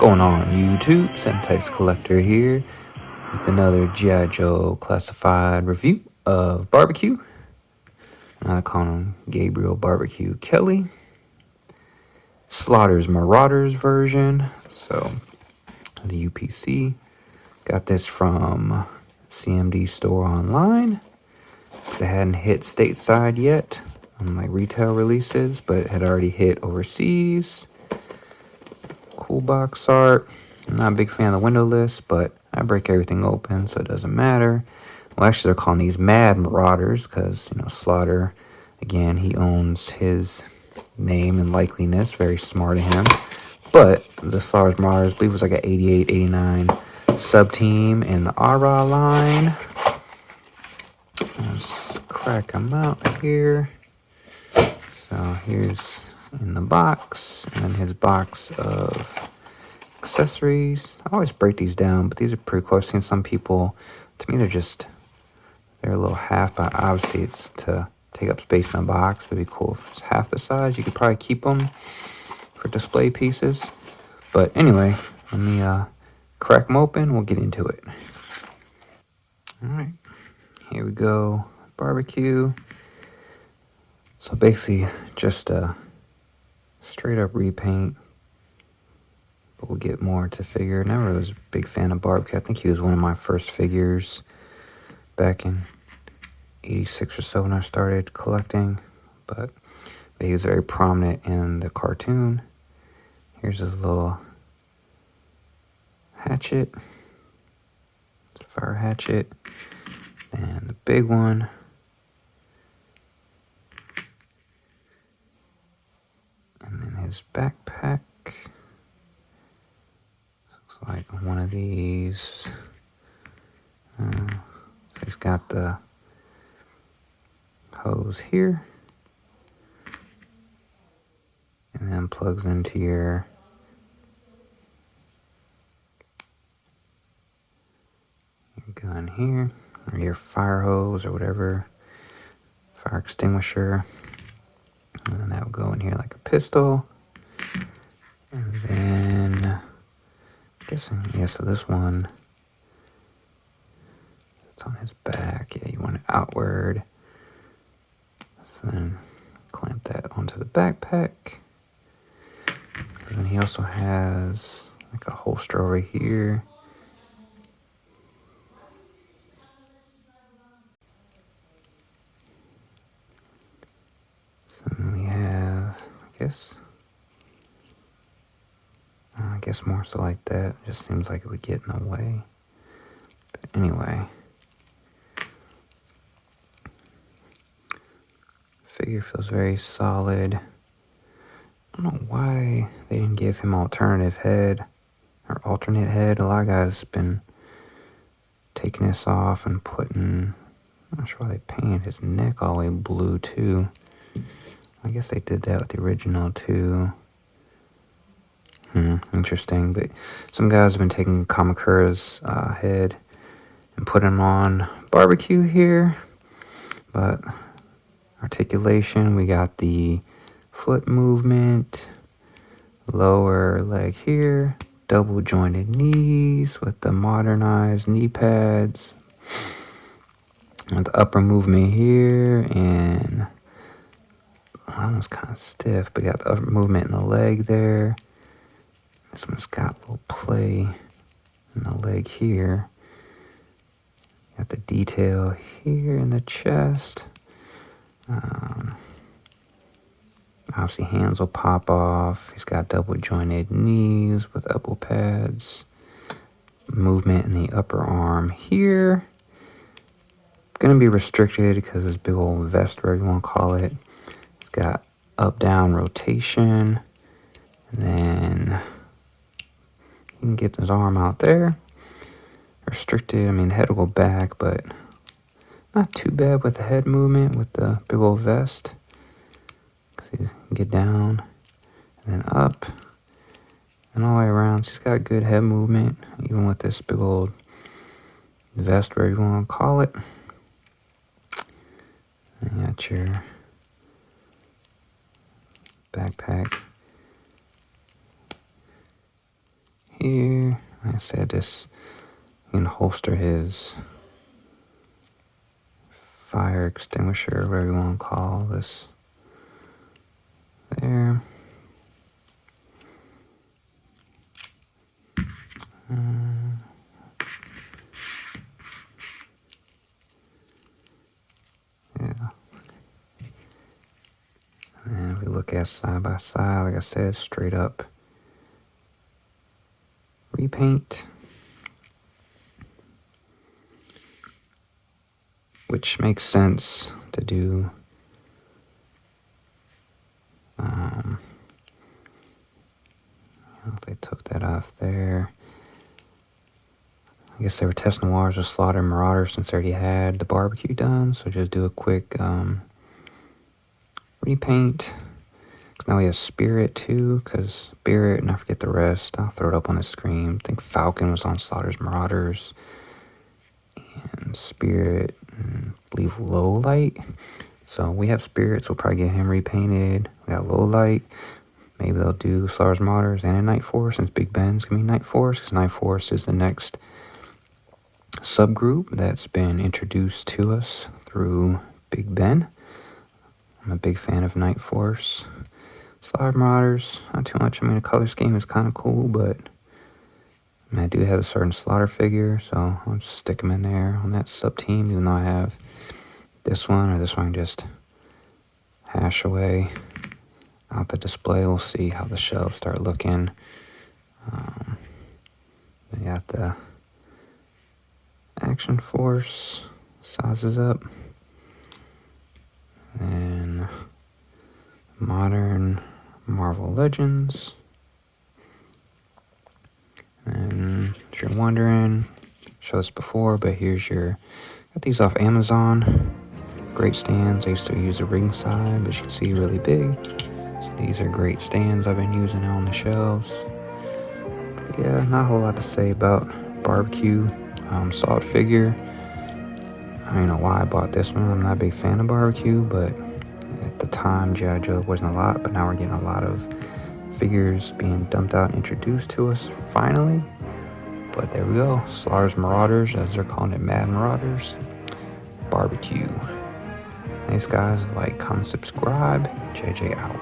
going on YouTube? Centex Collector here with another G.I. Joe classified review of Barbecue. I call him Gabriel Barbecue Kelly. Slaughter's Marauders version. So the UPC. Got this from CMD store online because it hadn't hit stateside yet on like retail releases, but it had already hit overseas. Cool box art. I'm not a big fan of the window list, but I break everything open, so it doesn't matter. Well, actually, they're calling these Mad Marauders because, you know, Slaughter, again, he owns his name and likeliness. Very smart of him. But the Slaughter's Marauders, I believe it was like an 88, 89 sub-team in the ARA line. Let's crack them out here. So here's in the box, and his box of accessories. I always break these down, but these are pretty cool. I've seen some people, to me, they're a little half, but obviously it's to take up space in a box. It'd be cool if it's half the size. You could probably keep them for display pieces. But anyway, let me crack them open. We'll get into it. All right, here we go. Barbecue. So basically, just a straight up repaint. But we'll get more to figure. Never was a big fan of Barbecue. I think he was one of my first figures back in 86 or so when I started collecting. But he was very prominent in the cartoon. Here's his little hatchet. It's a fire hatchet. And the big one. And then his backpack. Looks like one of these. So he's got the hose here. And then plugs into your gun here. Or your fire hose or whatever. Fire extinguisher. And then that would go in here like a pistol. And then, I'm guessing, yeah, so this one, it's on his back. Yeah, you want it outward. So then clamp that onto the backpack. And then he also has like a holster over here. So then we have, I guess more so like that. Just seems like it would get in the way. But anyway. Figure feels very solid. I don't know why they didn't give him alternative head or alternate head. A lot of guys been taking this off and putting, I'm not sure why they painted his neck all the way blue too. I guess they did that with the original too. Interesting. But some guys have been taking Kamakura's head and putting him on Barbecue here. But articulation, we got the foot movement, lower leg here, double jointed knees with the modernized knee pads, and the upper movement here, and almost kind of stiff, but got the upper movement in the leg there. This one's got a little play in the leg here. Got the detail here in the chest. Obviously hands will pop off. He's got double jointed knees with elbow pads. Movement in the upper arm here. Gonna be restricted because this big old vest, whatever you want to call it. It's got up down rotation. And then you can get his arm out there. Restricted, I mean head will go back, but not too bad with the head movement with the big old vest. You can get down and then up and all the way around. So he's got good head movement, even with this big old vest, whatever you want to call it. And you got your backpack here. Like I said, this, you can holster his fire extinguisher, whatever you want to call this. There. Yeah. And if we look at side by side, like I said, straight up repaint, which makes sense to do. They took that off there. I guess they were testing the waters with Slaughter and Marauders since they already had the barbecue done. So just do a quick repaint. Because now we have Spirit too. Because Spirit, and I forget the rest. I'll throw it up on the screen. I think Falcon was on Slaughter's Marauders. And Spirit, and I believe Low Light. So we have Spirits. We'll probably get him repainted. We got Low Light. Maybe they'll do Slaughter's Marauders and a Night Force, since Big Ben's going to be Night Force, because Night Force is the next subgroup that's been introduced to us through Big Ben. I'm a big fan of Night Force. Slaughter's Marauders, not too much. I mean, the color scheme is kind of cool, but I mean, I do have a certain Slaughter figure, so I'll just stick him in there on that sub-team, even though I have this one, or this one just hash away out the display. We'll see how the shelves start looking. We got the Action Force sizes up, and Modern Marvel Legends. And if you're wondering, showed this before, but here's your, got these off Amazon. Great stands. I used to use the ring side, but you can see really big. So these are great stands I've been using on the shelves. But yeah, not a whole lot to say about barbecue. Saw it figure. I don't know why I bought this one. I'm not a big fan of barbecue, but at the time, G.I. Joe wasn't a lot. But now we're getting a lot of figures being dumped out and introduced to us finally. But there we go. Slaughter's Marauders, as they're calling it, Mad Marauders Barbecue. Thanks, guys. Like, comment, subscribe. JJ out.